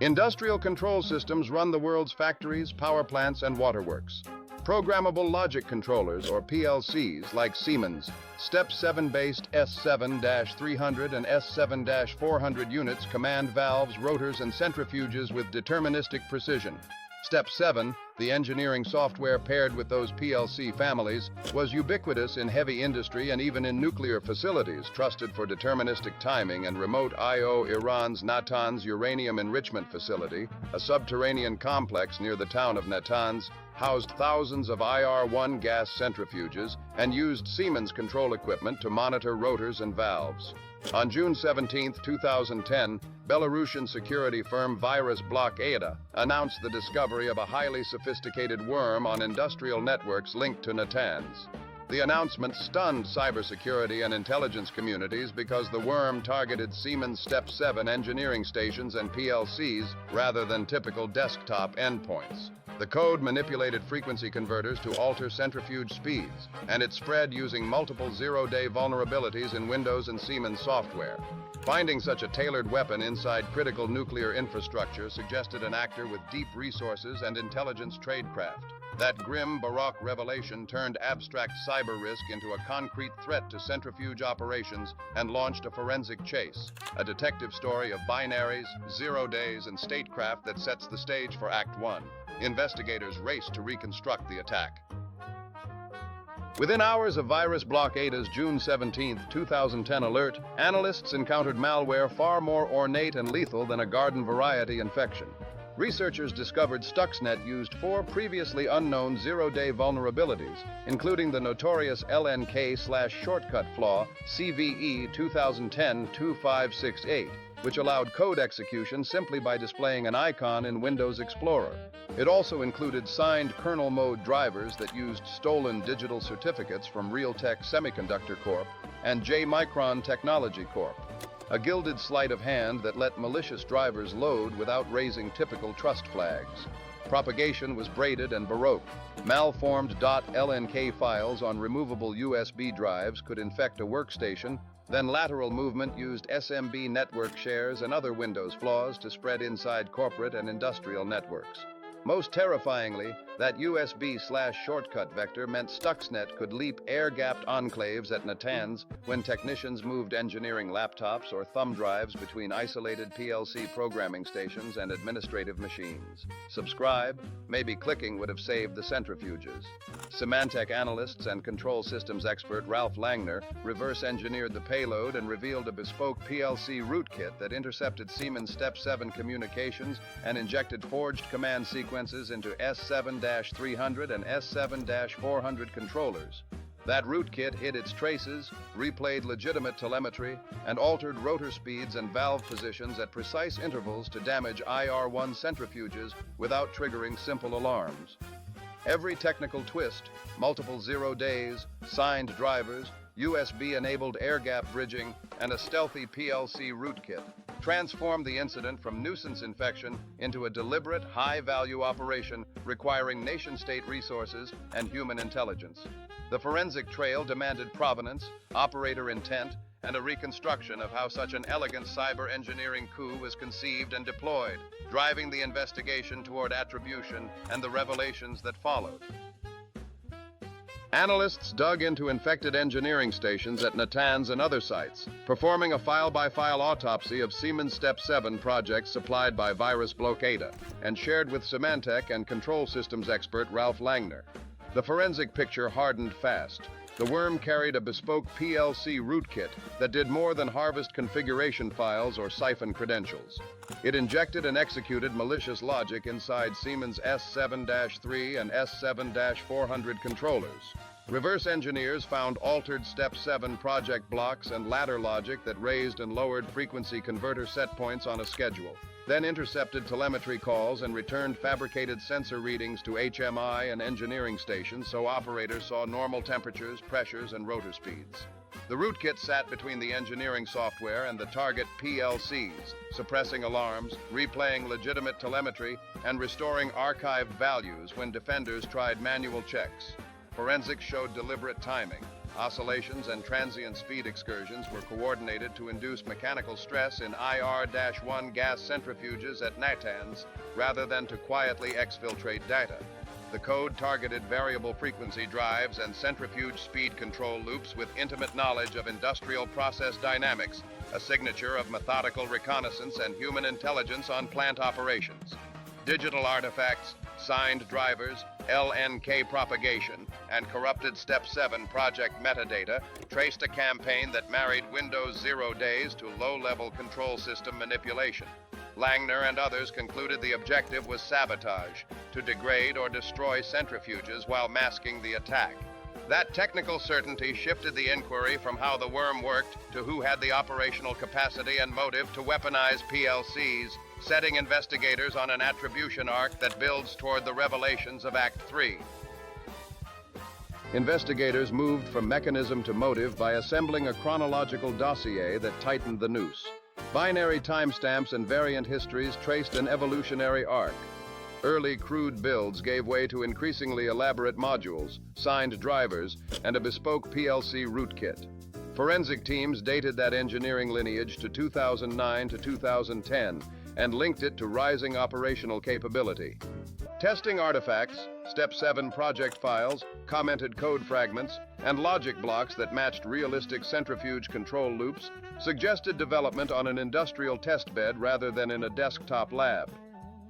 Industrial control systems run the world's factories, power plants, and waterworks. Programmable logic controllers, or PLCs, like Siemens Step7-based S7-300 and S7-400 units command valves, rotors, and centrifuges with deterministic precision. Step7, the engineering software paired with those PLC families, was ubiquitous in heavy industry and even in nuclear facilities, trusted for deterministic timing and remote I/O. Iran's Natanz uranium enrichment facility, a subterranean complex near the town of Natanz, housed thousands of IR-1 gas centrifuges and used Siemens control equipment to monitor rotors and valves. On June 17, 2010, Belarusian security firm Virus Blockade announced the discovery of a highly sophisticated worm on industrial networks linked to Natanz. The announcement stunned cybersecurity and intelligence communities because the worm targeted Siemens Step7 engineering stations and PLCs rather than typical desktop endpoints. The code manipulated frequency converters to alter centrifuge speeds, and it spread using multiple zero-day vulnerabilities in Windows and Siemens software. Finding such a tailored weapon inside critical nuclear infrastructure suggested an actor with deep resources and intelligence tradecraft. That grim Baroque revelation turned abstract cyber risk into a concrete threat to centrifuge operations and launched a forensic chase, a detective story of binaries, zero days, and statecraft that sets the stage for Act 1. Investigators raced to reconstruct the attack. Within hours of Virus Blockade's June 17, 2010 alert, analysts encountered malware far more ornate and lethal than a garden-variety infection. Researchers discovered Stuxnet used 4 previously unknown zero-day vulnerabilities, including the notorious LNK/shortcut flaw CVE 2010-2568, which allowed code execution simply by displaying an icon in Windows Explorer. It also included signed kernel mode drivers that used stolen digital certificates from Realtek Semiconductor Corp. And J-Micron Technology Corp., a gilded sleight of hand that let malicious drivers load without raising typical trust flags. Propagation was braided and baroque. Malformed .lnk files on removable USB drives could infect a workstation, then lateral movement used SMB network shares and other Windows flaws to spread inside corporate and industrial networks. Most terrifyingly, that USB/shortcut vector meant Stuxnet could leap air-gapped enclaves at Natanz when technicians moved engineering laptops or thumb drives between isolated PLC programming stations and administrative machines. Subscribe? Maybe clicking would have saved the centrifuges. Symantec analysts and control systems expert Ralph Langner reverse-engineered the payload and revealed a bespoke PLC rootkit that intercepted Siemens Step7 communications and injected forged command sequences into S7-300 and S7-400 controllers. That rootkit hid its traces, replayed legitimate telemetry, and altered rotor speeds and valve positions at precise intervals to damage IR-1 centrifuges without triggering simple alarms. Every technical twist, multiple zero days, signed drivers, USB-enabled air-gap bridging, and a stealthy PLC rootkit transformed the incident from nuisance infection into a deliberate, high-value operation requiring nation-state resources and human intelligence. The forensic trail demanded provenance, operator intent, and a reconstruction of how such an elegant cyber engineering coup was conceived and deployed, driving the investigation toward attribution and the revelations that followed. Analysts dug into infected engineering stations at Natanz and other sites, performing a file-by-file autopsy of Siemens Step7 projects supplied by Virus Blockade and shared with Symantec and control systems expert Ralph Langner. The forensic picture hardened fast. The worm carried a bespoke PLC rootkit that did more than harvest configuration files or siphon credentials. It injected and executed malicious logic inside Siemens S7-3 and S7-400 controllers. Reverse engineers found altered Step7 project blocks and ladder logic that raised and lowered frequency converter set points on a schedule, then intercepted telemetry calls and returned fabricated sensor readings to HMI and engineering stations so operators saw normal temperatures, pressures, and rotor speeds. The rootkit sat between the engineering software and the target PLCs, suppressing alarms, replaying legitimate telemetry, and restoring archived values when defenders tried manual checks. Forensics showed deliberate timing. Oscillations and transient speed excursions were coordinated to induce mechanical stress in IR-1 gas centrifuges at Natanz rather than to quietly exfiltrate data. The code targeted variable frequency drives and centrifuge speed control loops with intimate knowledge of industrial process dynamics, a signature of methodical reconnaissance and human intelligence on plant operations. Digital artifacts, signed drivers, LNK propagation, and corrupted Step7 project metadata traced a campaign that married Windows 0 days to low-level control system manipulation. Langner and others concluded the objective was sabotage, to degrade or destroy centrifuges while masking the attack. That technical certainty shifted the inquiry from how the worm worked to who had the operational capacity and motive to weaponize PLCs, setting investigators on an attribution arc that builds toward the revelations of Act 3. Investigators moved from mechanism to motive by assembling a chronological dossier that tightened the noose. Binary timestamps and variant histories traced an evolutionary arc. Early crude builds gave way to increasingly elaborate modules, signed drivers, and a bespoke PLC rootkit. Forensic teams dated that engineering lineage to 2009 to 2010 and linked it to rising operational capability. Testing artifacts, Step7 project files, commented code fragments, and logic blocks that matched realistic centrifuge control loops suggested development on an industrial test bed rather than in a desktop lab.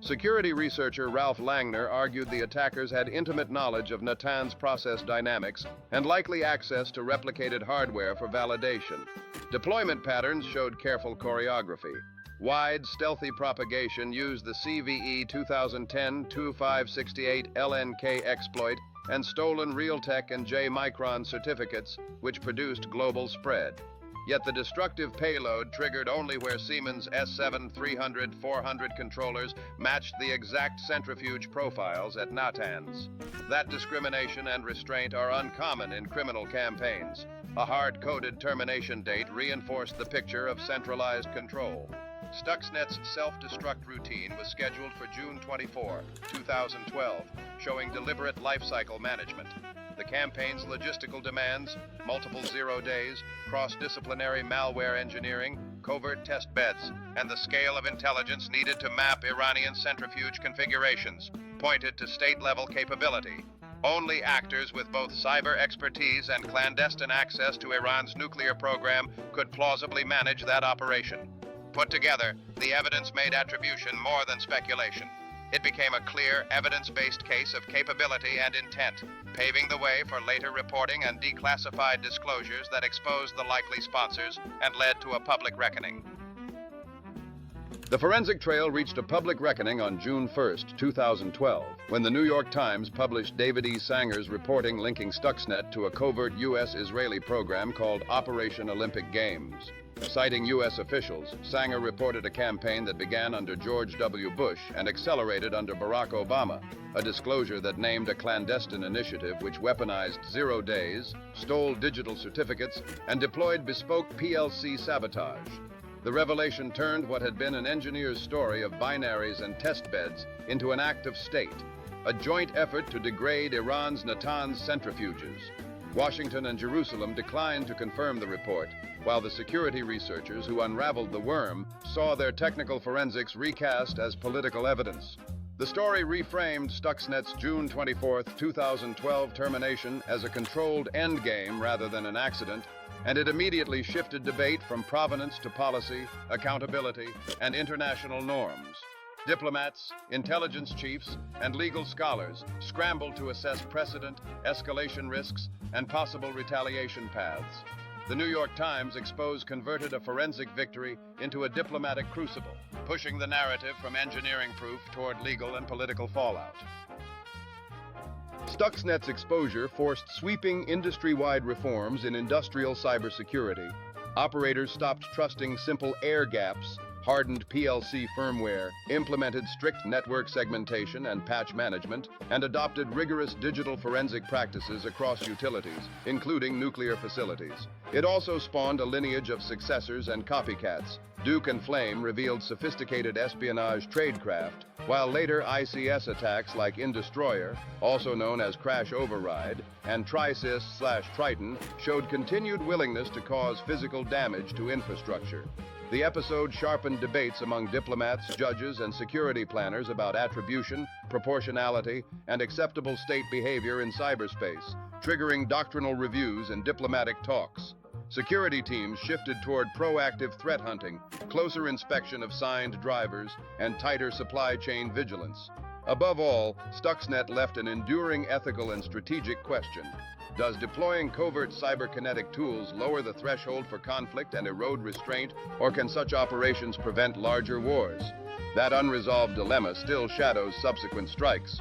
Security researcher Ralph Langner argued the attackers had intimate knowledge of Natanz process dynamics and likely access to replicated hardware for validation. Deployment patterns showed careful choreography. Wide, stealthy propagation used the CVE 2010-2568 LNK exploit and stolen Realtek and J-Micron certificates, which produced global spread. Yet the destructive payload triggered only where Siemens S7 300-400 controllers matched the exact centrifuge profiles at Natanz. That discrimination and restraint are uncommon in criminal campaigns. A hard-coded termination date reinforced the picture of centralized control. Stuxnet's self-destruct routine was scheduled for June 24, 2012, showing deliberate lifecycle management. The campaign's logistical demands, multiple 0 days, cross-disciplinary malware engineering, covert test beds, and the scale of intelligence needed to map Iranian centrifuge configurations pointed to state-level capability. Only actors with both cyber expertise and clandestine access to Iran's nuclear program could plausibly manage that operation. Put together, the evidence made attribution more than speculation. It became a clear, evidence-based case of capability and intent, paving the way for later reporting and declassified disclosures that exposed the likely sponsors and led to a public reckoning. The forensic trail reached a public reckoning on June 1, 2012, when the New York Times published David E. Sanger's reporting linking Stuxnet to a covert U.S.-Israeli program called Operation Olympic Games. Citing U.S. officials, Sanger reported a campaign that began under George W. Bush and accelerated under Barack Obama, a disclosure that named a clandestine initiative which weaponized 0 days, stole digital certificates, and deployed bespoke PLC sabotage. The revelation turned what had been an engineer's story of binaries and test beds into an act of state, a joint effort to degrade Iran's Natanz centrifuges. Washington and Jerusalem declined to confirm the report, while the security researchers who unraveled the worm saw their technical forensics recast as political evidence. The story reframed Stuxnet's June 24, 2012 termination as a controlled endgame rather than an accident, and it immediately shifted debate from provenance to policy, accountability, and international norms. Diplomats, intelligence chiefs, and legal scholars scrambled to assess precedent, escalation risks, and possible retaliation paths. The New York Times converted a forensic victory into a diplomatic crucible, pushing the narrative from engineering proof toward legal and political fallout. Stuxnet's exposure forced sweeping industry-wide reforms in industrial cybersecurity. Operators stopped trusting simple air gaps hardened PLC firmware, implemented strict network segmentation and patch management, and adopted rigorous digital forensic practices across utilities, including nuclear facilities. It also spawned a lineage of successors and copycats. Duke and Flame revealed sophisticated espionage tradecraft, while later ICS attacks like Indestroyer, also known as Crash Override, and Trisys/Triton showed continued willingness to cause physical damage to infrastructure. The episode sharpened debates among diplomats, judges, and security planners about attribution, proportionality, and acceptable state behavior in cyberspace, triggering doctrinal reviews and diplomatic talks. Security teams shifted toward proactive threat hunting, closer inspection of signed drivers, and tighter supply chain vigilance. Above all, Stuxnet left an enduring ethical and strategic question. Does deploying covert cyberkinetic tools lower the threshold for conflict and erode restraint, or can such operations prevent larger wars? That unresolved dilemma still shadows subsequent strikes.